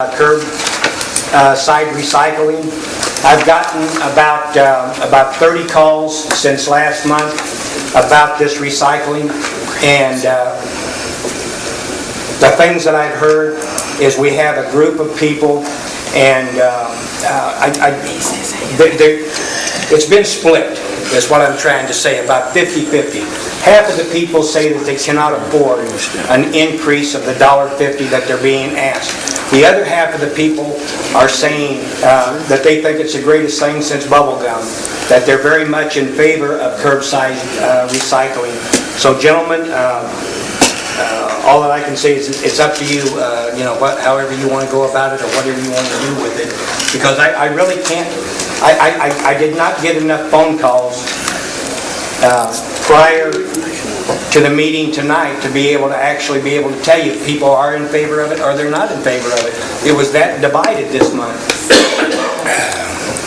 Curbside recycling. I've gotten about 30 calls since last month about this recycling, and the things that I've heard is we have a group of people, and it's been split. That's what I'm trying to say, about 50-50. Half of the people say that they cannot afford an increase of the $1.50 that they're being asked. The other half of the people are saying that they think it's the greatest thing since bubble gum, that they're very much in favor of curbside recycling. So gentlemen, all that I can say is it's up to you, however you want to go about it or whatever you want to do with it. Because I really can't, I did not get enough phone calls prior to the meeting tonight to be able to actually be able to tell you if people are in favor of it or they're not in favor of it. It was that divided this month.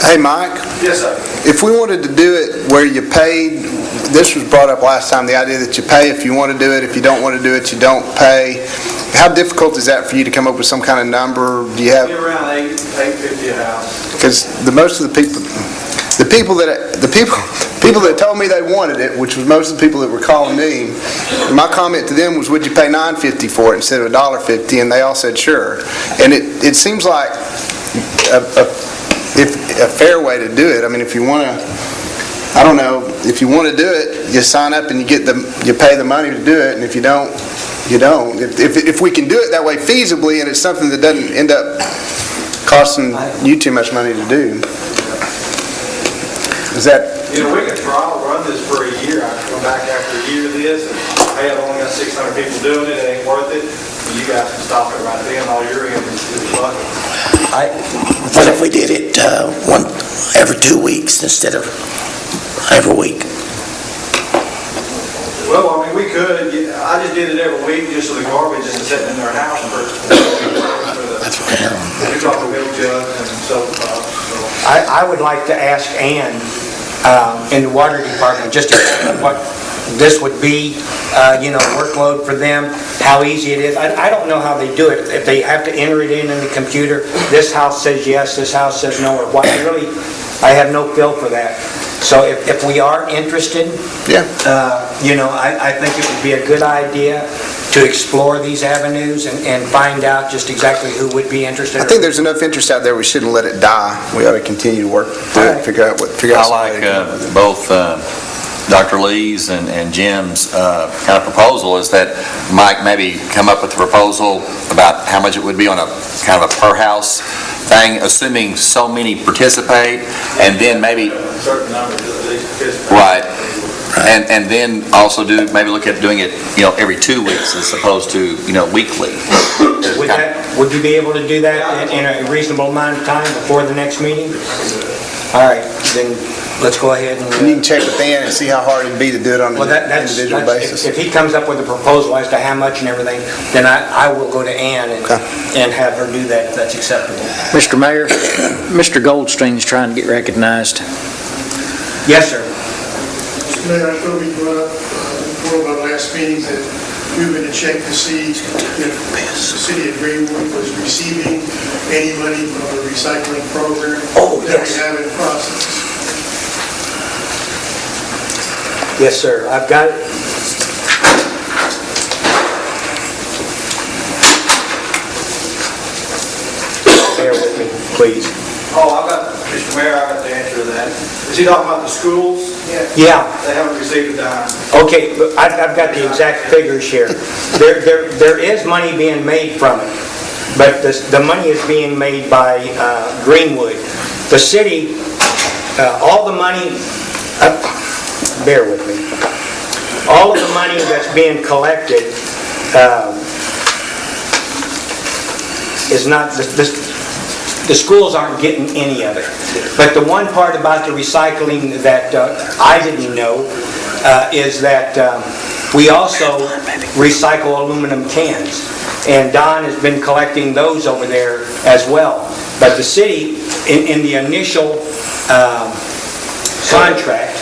Hey, Mike? Yes, sir. If we wanted to do it where you paid, this was brought up last time, the idea that you pay if you want to do it, if you don't want to do it, you don't pay. How difficult is that for you to come up with some kind of number? Do you have... Around $8.50 a house. Because most of the people that told me they wanted it, which was most of the people that were calling me, my comment to them was, would you pay $9.50 for it instead of $1.50? And they all said sure. And it seems like a fair way to do it. I mean, if you want to, I don't know, if you want to do it, you sign up and you pay the money to do it, and if you don't, you don't. If we can do it that way feasibly, and it's something that doesn't end up costing you too much money to do, is that? We could run this for a year. I could come back after a year of this, and hey, I've only got 600 people doing it. It ain't worth it. You guys can stop it right then. All you're in is the bucket. What if we did it every 2 weeks instead of every week? Well, I mean, we could. I just did it every week just so the garbage isn't sitting in their house for the chocolate milk jugs and soap pops. I would like to ask Ann in the water department just what this would be, workload for them, how easy it is. I don't know how they do it. If they have to enter it in the computer, this house says yes, this house says no, or what. I have no feel for that. So if we are interested, I think it would be a good idea to explore these avenues and find out just exactly who would be interested. I think there's enough interest out there. We shouldn't let it die. We ought to continue to work through it, figure out. I like both Dr. Lee's and Jim's kind of proposal is that Mike maybe come up with a proposal about how much it would be on a kind of a per house thing, assuming so many participate, and then maybe certain numbers at least participate. right. And then also maybe look at doing it, every 2 weeks as opposed to, weekly. Would you be able to do that in a reasonable amount of time before the next meeting? All right, then let's go ahead and... You can check with Ann and see how hard it'd be to do it on an individual basis. If he comes up with a proposal as to how much and everything, then I will go to Ann and have her do that if that's acceptable. Mr. Mayor, Mr. Goldstein's trying to get recognized. Yes, sir. Mr. Mayor, I thought we brought up in one of our last meetings that we were going to check to see if the city of Greenwood was receiving any money from the recycling program that we have in process. Yes, sir. I've got it. Bear with me, please. Mr. Mayor, I got the answer to that. Is he talking about the schools? Yeah. They haven't received a dime. Okay, but I've got the exact figures here. There is money being made from it, but the money is being made by Greenwood. The city, all the money, bear with me, all of the money that's being collected is not, the schools aren't getting any of it. But the one part about the recycling that I didn't know is that we also recycle aluminum cans. And Don has been collecting those over there as well. But the city, in the initial contract,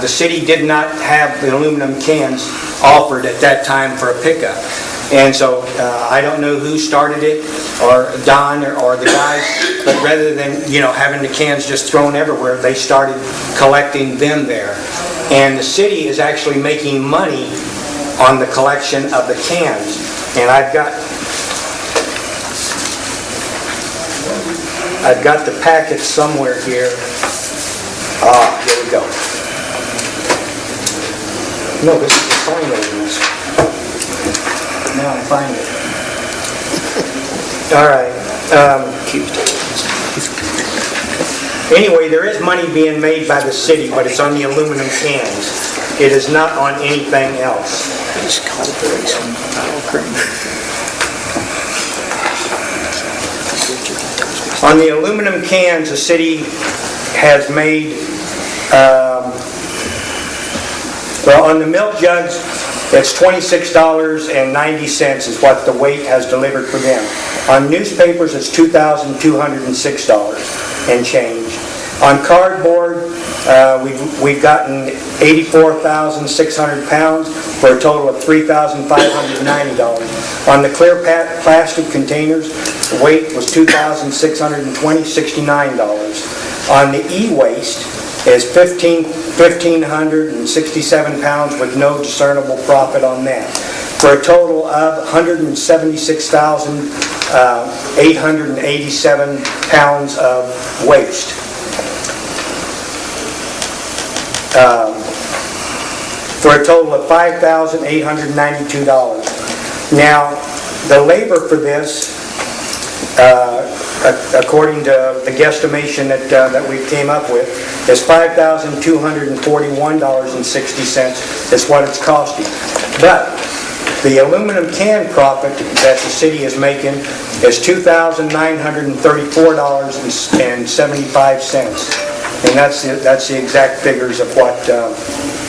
the city did not have the aluminum cans offered at that time for a pickup. And so I don't know who started it, or Don or the guys, but rather than, having the cans just thrown everywhere, they started collecting them there. And the city is actually making money on the collection of the cans. And I've got the packet somewhere here. Here we go. No, this is the sign ordinance. Now I find it. All right. Anyway, there is money being made by the city, but it's on the aluminum cans. It is not on anything else. On the aluminum cans, the city has made, on the milk jugs, it's $26.90 is what the weight has delivered for them. On newspapers, it's $2,206 and change. On cardboard, we've gotten 84,600 pounds for a total of $3,590. On the clear plastic containers, the weight was $2,620, $69. On the e-waste is 1,567 pounds with no discernible profit on that, for a total of 176,887 pounds of waste. For a total of $5,892. Now, the labor for this, according to the guesstimation that we came up with, is $5,241.60 is what it's costing. But the aluminum can profit that the city is making is $2,934.75. And that's the exact figures of what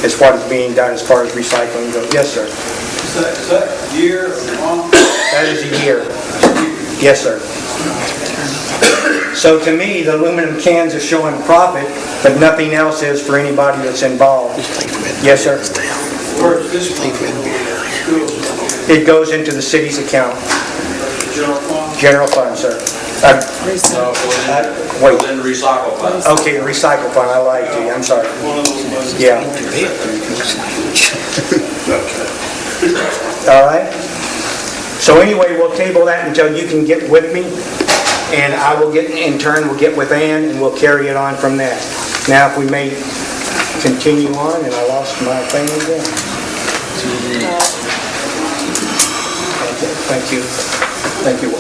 is being done as far as recycling goes. Yes, sir. Is that year or month? That is a year. Yes, sir. So to me, the aluminum cans are showing profit, but nothing else is for anybody that's involved. Yes, sir. Where's this money? It goes into the city's account. General fund? General fund, sir. Wait. Then recycle fund. Okay, recycle fund, I lied to you, I'm sorry. One of those funds. Yeah. All right? So anyway, we'll table that until you can get with me, and I will get, in turn, we'll get with Ann, and we'll carry it on from there. Now, if we may continue on, and I lost my thing again. Thank you. Thank you.